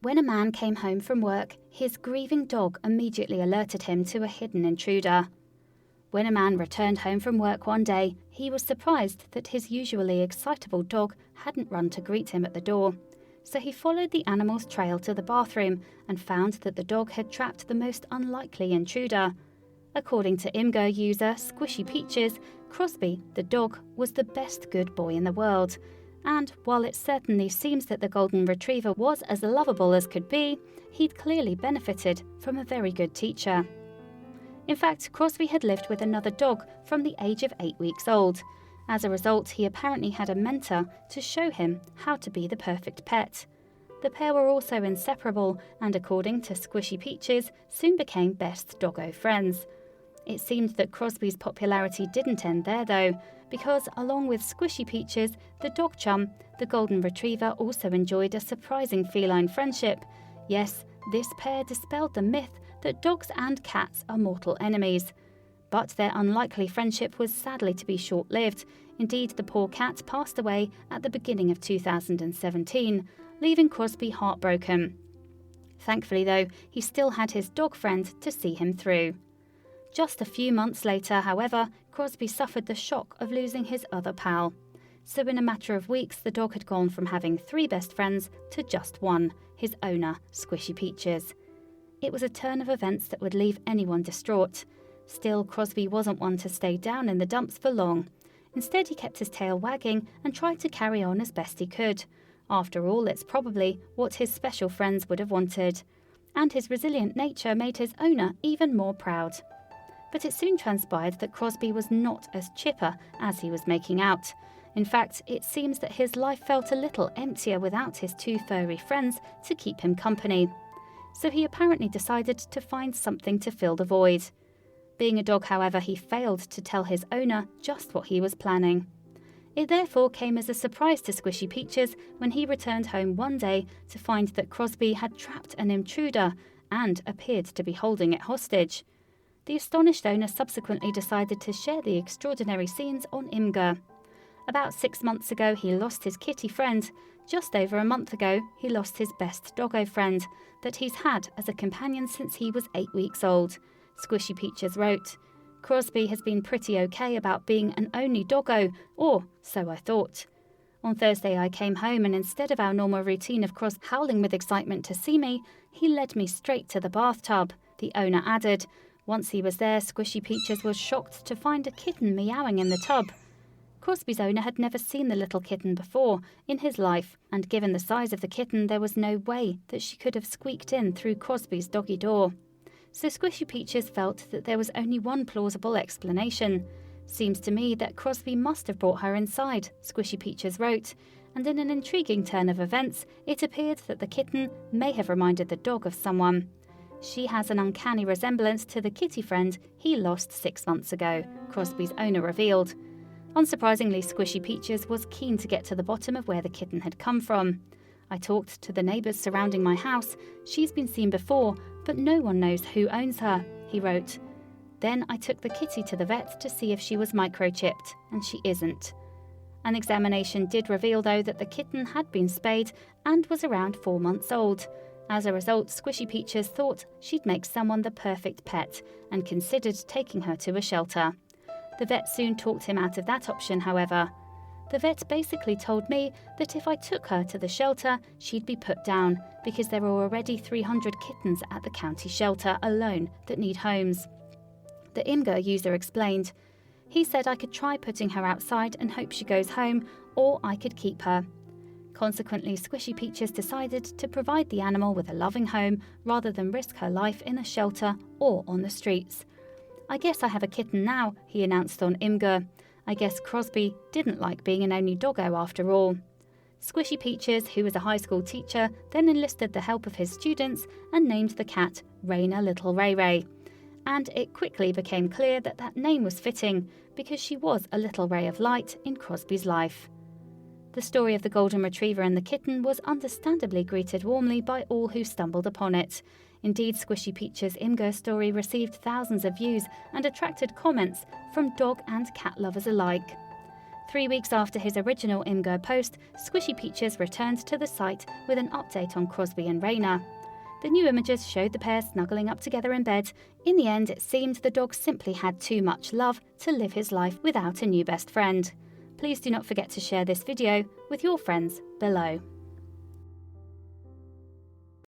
When a man came home from work, his grieving dog immediately alerted him to a hidden intruder. When a man returned home from work one day, he was surprised that his usually excitable dog hadn't run to greet him at the door. So he followed the animal's trail to the bathroom and found that the dog had trapped the most unlikely intruder. According to imgur user squishiepeachies, Crosby, the dog, was the best good boy in the world. And while it certainly seems that the golden retriever was as lovable as could be, he'd clearly benefited from a very good teacher. In fact, Crosby had lived with another dog from the age of 8 weeks old. As a result, he apparently had a mentor to show him how to be the perfect pet. The pair were also inseparable and, according to squishiepeachies, soon became best doggo friends. It seemed that Crosby's popularity didn't end there though, because along with squishiepeachies, the dog chum, the golden retriever also enjoyed a surprising feline friendship. Yes, this pair dispelled the myth that dogs and cats are mortal enemies. But their unlikely friendship was sadly to be short-lived. Indeed, the poor cat passed away at the beginning of 2017, leaving Crosby heartbroken. Thankfully though, he still had his dog friend to see him through. Just a few months later, however, Crosby suffered the shock of losing his other pal. So in a matter of weeks, the dog had gone from having 3 best friends to just one, his owner, squishiepeachies. It was a turn of events that would leave anyone distraught. Still, Crosby wasn't one to stay down in the dumps for long. Instead, he kept his tail wagging and tried to carry on as best he could. After all, it's probably what his special friends would have wanted. And his resilient nature made his owner even more proud. But it soon transpired that Crosby was not as chipper as he was making out. In fact, it seems that his life felt a little emptier without his 2 furry friends to keep him company. So he apparently decided to find something to fill the void. Being a dog, however, he failed to tell his owner just what he was planning. It therefore came as a surprise to squishiepeachies when he returned home one day to find that Crosby had trapped an intruder and appeared to be holding it hostage. The astonished owner subsequently decided to share the extraordinary scenes on imgur. About 6 months ago, he lost his kitty friend. Just over a month ago, he lost his best doggo friend that he's had as a companion since he was 8 weeks old. Squishiepeachies wrote, "Crosby has been pretty okay about being an only doggo, or so I thought. On Thursday I came home and instead of our normal routine of Crosby howling with excitement to see me, he led me straight to the bathtub," the owner added. Once he was there, squishiepeachies was shocked to find a kitten meowing in the tub. Crosby's owner had never seen the little kitten before in his life, and given the size of the kitten, there was no way that she could have squeaked in through Crosby's doggy door. So squishiepeachies felt that there was only one plausible explanation. "Seems to me that Crosby must have brought her inside," squishiepeachies wrote, and in an intriguing turn of events, it appeared that the kitten may have reminded the dog of someone. "She has an uncanny resemblance to the kitty friend he lost 6 months ago," Crosby's owner revealed. Unsurprisingly, squishiepeachies was keen to get to the bottom of where the kitten had come from. "I talked to the neighbours surrounding my house. She's been seen before, but no one knows who owns her," he wrote. "Then I took the kitty to the vet to see if she was microchipped, and she isn't." An examination did reveal, though, that the kitten had been spayed and was around 4 months old. As a result, squishiepeachies thought she'd make someone the perfect pet and considered taking her to a shelter. The vet soon talked him out of that option, however. "The vet basically told me that if I took her to the shelter, she'd be put down because there are already 300 kittens at the county shelter alone that need homes." The imgur user explained, "He said I could try putting her outside and hope she goes home, or I could keep her." Consequently, squishiepeachies decided to provide the animal with a loving home rather than risk her life in a shelter or on the streets. "I guess I have a kitten now," he announced on imgur. "I guess Crosby didn't like being an only doggo after all." Squishiepeachies, who was a high school teacher, then enlisted the help of his students and named the cat Raina Little Ray Ray. And it quickly became clear that that name was fitting because she was a little ray of light in Crosby's life. The story of the golden retriever and the kitten was understandably greeted warmly by all who stumbled upon it. Indeed, squishiepeachies' imgur story received thousands of views and attracted comments from dog and cat lovers alike. 3 weeks after his original imgur post, squishiepeachies returned to the site with an update on Crosby and Rayner. The new images showed the pair snuggling up together in bed. In the end, it seemed the dog simply had too much love to live his life without a new best friend. Please do not forget to share this video with your friends below.